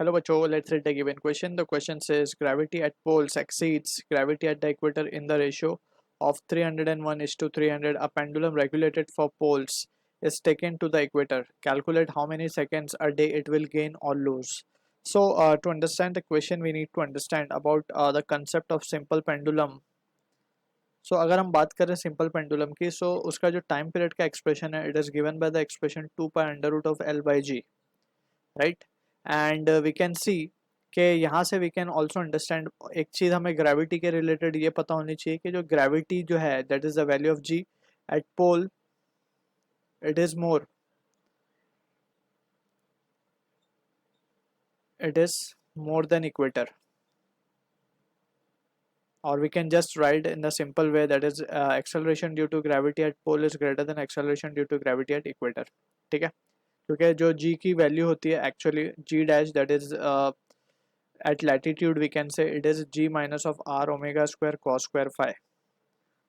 Hello बच्चों, let's read the given question. The question says gravity at poles exceeds gravity at the equator in the ratio of 301 is to 300. A pendulum regulated for poles is taken to the equator. Calculate how many seconds a day it will gain or lose. So to understand the question, we need to understand about the concept of simple pendulum. So अगर हम बात करें simple pendulum की, so उसका जो time period का expression है, it is given by the expression 2 pi under root of L by G, right. And we can see कि यहाँ से वी कैन ऑल्सो अंडरस्टैंड एक चीज़, हमें ग्रेविटी के रिलेटेड ये पता होनी चाहिए कि जो ग्रेविटी जो है that is the value of G at pole, it is more, it is more than equator, or we can just write in the simple way that is acceleration due to gravity at pole is greater than acceleration due to gravity at equator. ठीक है, क्योंकि जो g की value होती है actually g dash that is at latitude we can say it is g minus of r omega square cos square phi.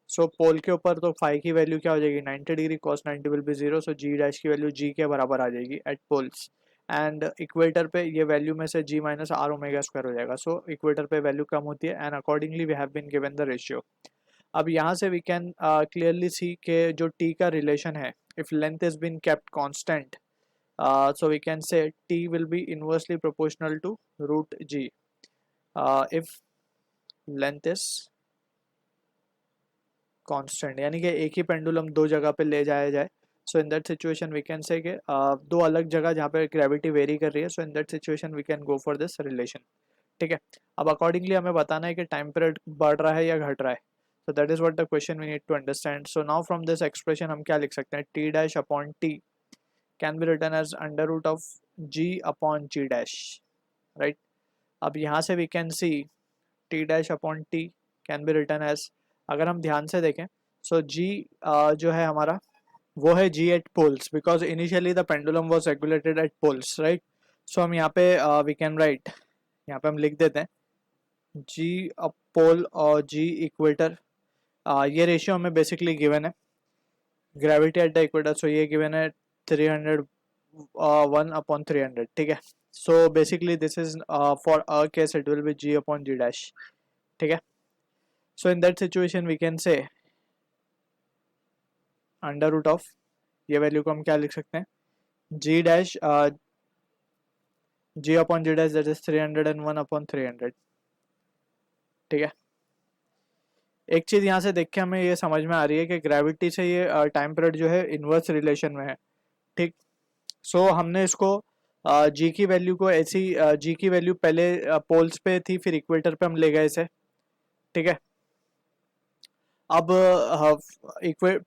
सो पोल के ऊपर तो फाई की वैल्यू क्या हो जाएगी, 90 degree cos 90 will be zero, so G dash की value G के बराबर आ जाएगी एट पोल्स. एंड इक्वेटर पे ये वैल्यू में से G minus R omega square हो जाएगा, सो इक्वेटर पे वैल्यू कम होती है and accordingly we have been given the ratio. अब यहाँ से वी कैन क्लियरली सी के जो टी का रिलेशन है, if length is been kept constant, so we can say t will be inversely proportional to root g if length is constant, यानी कि एक ही पेंडुलम दो जगह पे ले जाया जाए. So in that situation we can say कि दो अलग जगह जहाँ पे ग्रेविटी वेरी कर रही है, so in that situation we can go for this relation. ठीक है, अब अकॉर्डिंगली हमें बताना है कि टाइम पीरियड बढ़ रहा है या घट रहा है. So that is what the question we need to understand. So now from this expression हम क्या लिख सकते हैं, T dash upon T can be written as under root of G upon ji dash, right. अब यहाँ से we can see T dash upon T can be written as, अगर हम ध्यान से देखें, सो जी जो है हमारा वो है G at poles, because initially the pendulum was regulated at poles, right. So हम यहाँ पे वी कैन राइट, यहाँ पे हम लिख देते हैं जी अप पोल और जी इक्वेटर. ये रेशियो हमें बेसिकली गिवन है gravity at the equator, so ये गिवन है 300 1 अपॉन 300. ठीक है, so basically this is for a case it will be g upon ji dash. ठीक है, so in that situation we can say under root of, ये value को हम क्या लिख सकते हैं, g dash g upon ji dash that is 301 upon 300. ठीक है, एक चीज यहाँ से देख के हमें ये समझ में आ रही है कि ग्रेविटी से ये टाइम पीरियड जो है इनवर्स रिलेशन में है. ठीक, सो हमने इसको जी की वैल्यू को ऐसी जी की वैल्यू पहले पोल्स पे थी, फिर इक्वेटर पे हम ले गए इसे. ठीक है, अब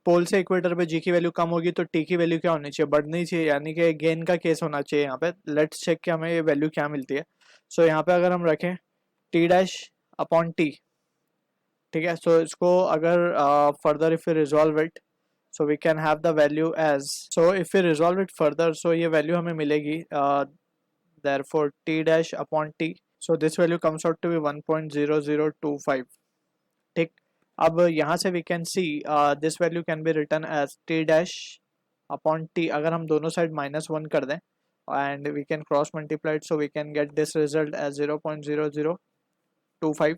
पोल से इक्वेटर पे जी की वैल्यू कम होगी तो टी की वैल्यू क्या होनी चाहिए, बढ़नी चाहिए, यानी कि गेन का केस होना चाहिए. यहाँ पे लेट्स चेक कि हमें ये वैल्यू क्या मिलती है. सो यहाँ पे अगर हम रखें टी डैश अपॉन टी, ठीक है, सो इसको अगर further if we resolve it, so we can have the value as, so if we resolve it further, so ये वैल्यू हमें मिलेगी therefore t dash upon t, so this value comes out to be 1.0025. ठीक, अब यहाँ से we can see this value can be written as T dash upon T, अगर हम दोनों साइड -1 कर दें and we can cross multiplied, so we can get this result as 0.0025.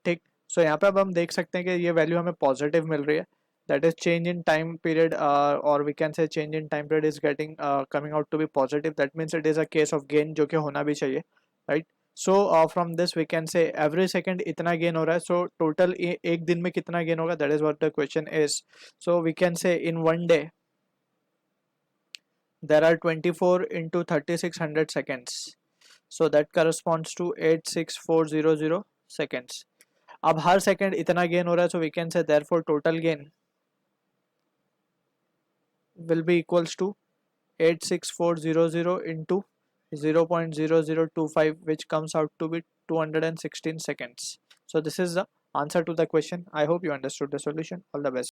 ठीक, सो यहाँ पे अब हम देख सकते हैं कि ये वैल्यू हमें पॉजिटिव मिल रही है, that is change in time period, और we can say change in time period is getting coming out to be positive, that means it is a case of gain, जो कि होना भी चाहिए, right. So from this we can say every second इतना gain हो रहा है, so total एक दिन में कितना गेन होगा, that is what the question is. So we can say in one day there are 24 into 3600 seconds, so that corresponds to 86400 seconds. अब हर सेकंड इतना गेन हो रहा है, so we can say therefore total gain will be equals to 86400 into 0.0025, which comes out to be 216 seconds. So this is the answer to the question. I hope you understood the solution. All the best.